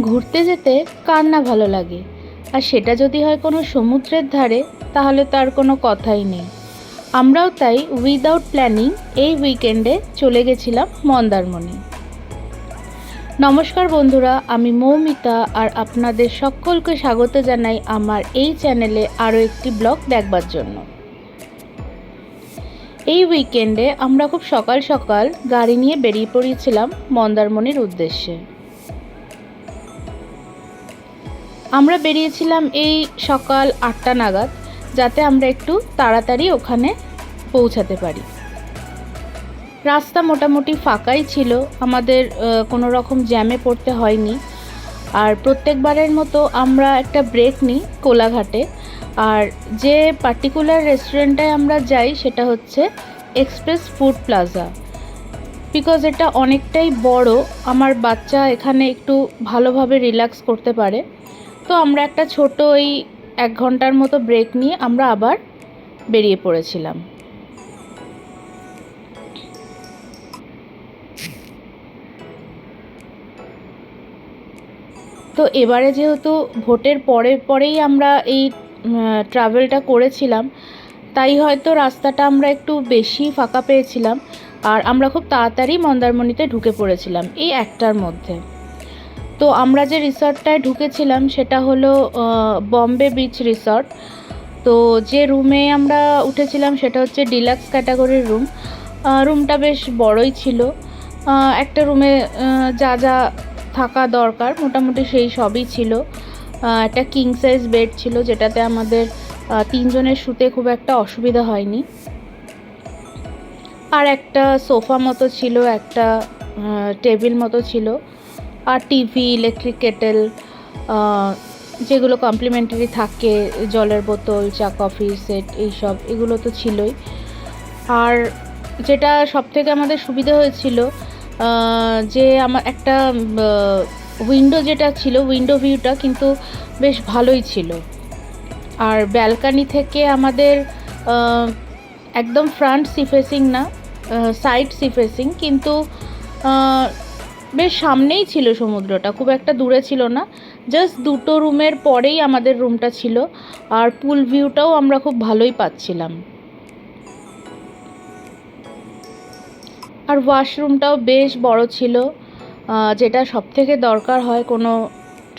ঘুরতে যেতে কার না ভালো লাগে, আর সেটা যদি হয় কোনো সমুদ্রের ধারে, তাহলে তার কোনো কথাই নেই। আমরাও তাই উইদাউট প্ল্যানিং এই উইকেন্ডে চলে গেছিলাম মন্দারমণি। নমস্কার বন্ধুরা, আমি মৌমিতা আর আপনাদের সকলকে স্বাগত জানাই আমার এই চ্যানেলে আরও একটি ব্লগ দেখবার জন্য। এই উইকেন্ডে আমরা খুব সকাল সকাল গাড়ি নিয়ে বেরিয়ে পড়েছিলাম মন্দারমণির উদ্দেশ্যে। আমরা বেরিয়েছিলাম এই সকাল 8টা নাগাদ, যাতে আমরা একটু তাড়াতাড়ি ওখানে পৌঁছাতে পারি। রাস্তা মোটামুটি ফাঁকাই ছিল, আমাদের কোনো রকম জ্যামে পড়তে হয়নি। আর প্রত্যেকবারের মতো আমরা একটা ব্রেক নিই কোলাঘাটে। আর যে পার্টিকুলার রেস্টুরেন্টে আমরা যাই সেটা হচ্ছে এক্সপ্রেস ফুড প্লাজা, বিকজ এটা অনেকটাই বড়, আমার বাচ্চা এখানে একটু ভালোভাবে রিল্যাক্স করতে পারে। তো আমরা একটা ছোট ওই 1 ঘন্টার মতো ব্রেক নিয়ে আমরা আবার বেরিয়ে পড়েছিলাম। তো এবারে যেহেতু ভোটের পরেই আমরা এই ট্রাভেলটা করেছিলাম, তাই হয়তো রাস্তাটা আমরা একটু বেশি ফাঁকা পেয়েছিলাম। আর আমরা খুব তাড়াতাড়ি মন্দারমণিতে ঢুকে পড়েছিলাম এই 1টার মধ্যে। তো আমরা যে রিসর্টটায় ঢুকেছিলাম সেটা হলো বম্বে বিচ রিসর্ট। তো যে রুমে আমরা উঠেছিলাম সেটা হচ্ছে ডিলাক্স ক্যাটাগরির রুম। রুমটা বেশ বড়ই ছিল। একটা রুমে যা যা থাকা দরকার মোটামুটি সেই সবই ছিল। একটা কিং সাইজ বেড ছিল, যেটাতে আমাদের 3 জনের শুতে খুব একটা অসুবিধা হয়নি। আর একটা সোফা মতো ছিল, একটা টেবিল মতো ছিল, আর টিভি, ইলেকট্রিক কেটেল, যেগুলো কমপ্লিমেন্টারি থাকে, জলের বোতল, চা কফি সেট, এইসব এগুলো তো ছিলই। আর যেটা সবথেকে আমাদের সুবিধা হয়েছিল, যে আমার একটা উইন্ডো যেটা ছিল, উইন্ডো ভিউটা কিন্তু বেশ ভালোই ছিল। আর ব্যালকানি থেকে আমাদের একদম ফ্রন্ট সি ফেসিং না, সাইড সি ফেসিং, কিন্তু বেশ সামনেই ছিল সমুদ্রটা, খুব একটা দূরে ছিল না। জাস্ট 2টো রুমের পরেই আমাদের রুমটা ছিল। আর পুল ভিউটাও আমরা খুব ভালোই পাচ্ছিলাম। আর ওয়াশরুমটাও বেশ বড় ছিল, যেটা সবথেকে দরকার হয় কোনো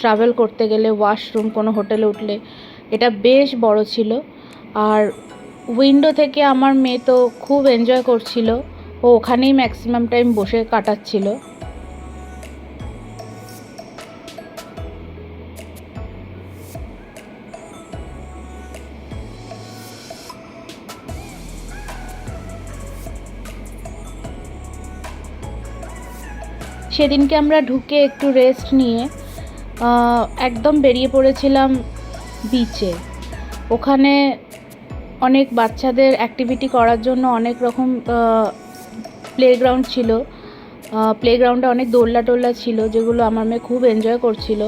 ট্রাভেল করতে গেলে, ওয়াশরুম কোনো হোটেলে উঠলে। এটা বেশ বড় ছিল। আর উইন্ডো থেকে আমার মেয়ে তো খুব এনজয় করছিল, ও ওখানেই ম্যাক্সিমাম টাইম বসে কাটাচ্ছিল। সেদিনকে আমরা ঢুকে একটু রেস্ট নিয়ে একদম বেরিয়ে পড়েছিলাম বিচে। ওখানে অনেক বাচ্চাদের অ্যাক্টিভিটি করার জন্য অনেক রকম প্লেগ্রাউন্ড ছিল। প্লেগ্রাউন্ডে অনেক দোলনা টোলনা ছিল, যেগুলো আমার মেয়ে খুব এনজয় করছিল।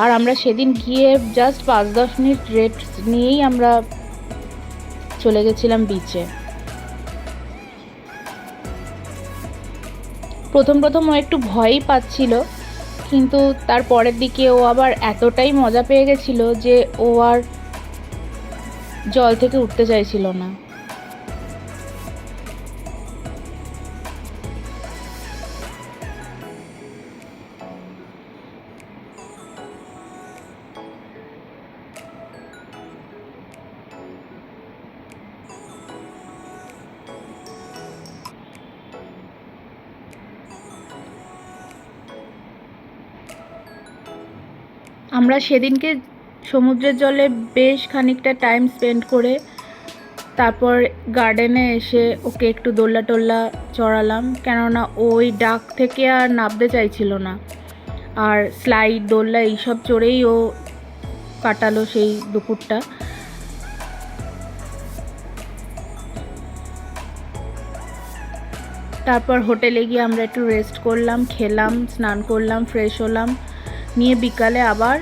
আর আমরা সেদিন গিয়ে জাস্ট 5-10 মিনিট রেস্ট নিয়েই আমরা চলে গেছিলাম বিচে। প্রথম ও একটু ভয়ই পাচ্ছিল, কিন্তু তার পরের দিকে ও আবার এতটাই মজা পেয়ে গেছিলো যে ও আর জল থেকে উঠতে চাইছিল না। আমরা সেদিনকে সমুদ্রের জলে বেশ খানিকটা টাইম স্পেন্ড করে তারপর গার্ডেনে এসে ওকে একটু দোলনা টোল্লা চড়ালাম, কেননা ওই ডাক থেকে আর নামতে চাইছিল না। আর স্লাইড, দোলনা এইসব চড়েই ও কাটালো সেই দুপুরটা। তারপর হোটেলে গিয়ে আমরা একটু রেস্ট করলাম, খেলাম, স্নান করলাম, ফ্রেশ হলাম, নিয়ে বিকালে আবার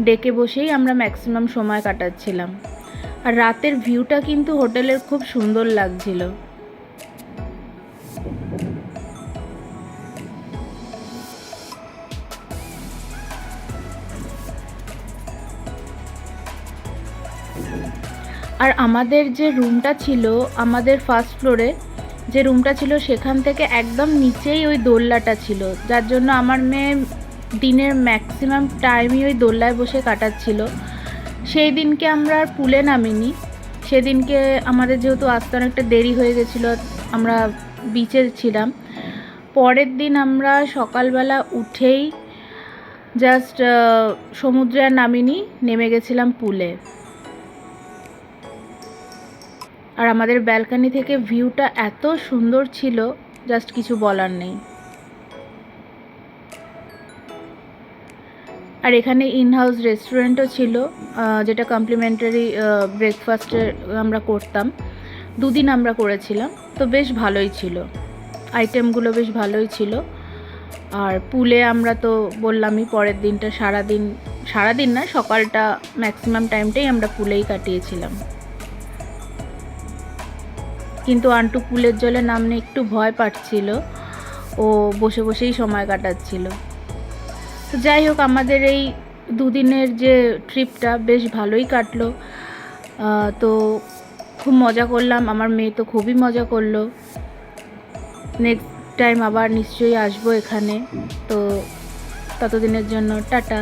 ডেকে বসেই আমরা ম্যাক্সিমাম সময় কাটাচ্ছিলাম। আর রাতের ভিউটা কিন্তু হোটেলের খুব সুন্দর লাগছিল। আর আমাদের যে রুমটা ছিল, আমাদের ফার্স্ট ফ্লোরে যে রুমটা ছিল সেখান থেকে একদম নিচেই ওই দোলনাটা ছিল, যার জন্য আমার মেয়ে দিনের ম্যাক্সিমাম টাইমই ওই দোলনায় বসে কাটাচ্ছিল। সেই দিনকে আমরা আর পুলে নামিনি, সেদিনকে আমাদের যেহেতু আসতে অনেকটা দেরি হয়ে গেছিলো, আমরা বিচে ছিলাম। পরের দিন আমরা সকালবেলা উঠেই জাস্ট সমুদ্রে আর নামিনি, নেমে গেছিলাম পুলে। আর আমাদের ব্যালকনি থেকে ভিউটা এত সুন্দর ছিল, জাস্ট কিছু বলার নেই। আর এখানে ইনহাউস রেস্টুরেন্টও ছিল, যেটা কমপ্লিমেন্টারি ব্রেকফাস্টের আমরা করতাম। দুদিন আমরা করেছিলাম, তো বেশ ভালোই ছিল, আইটেমগুলো বেশ ভালোই ছিল। আর পুলে আমরা তো বললামই পরের দিনটা সারাদিন না, সকালটা ম্যাক্সিমাম টাইমটাই আমরা পুলেই কাটিয়েছিলাম। কিন্তু আন্টু পুলের জলে নামতে একটু ভয় পাচ্ছিল, ও বসে বসেই সময় কাটাচ্ছিল। তো যাই হোক, আমাদের এই দুদিনের যে ট্রিপটা বেশ ভালোই কাটলো। তো খুব মজা করলাম, আমার মেয়ে তো খুবই মজা করলো। নেক্সট টাইম আবার নিশ্চয়ই আসবো এখানে। তো ততদিনের জন্য টাটা।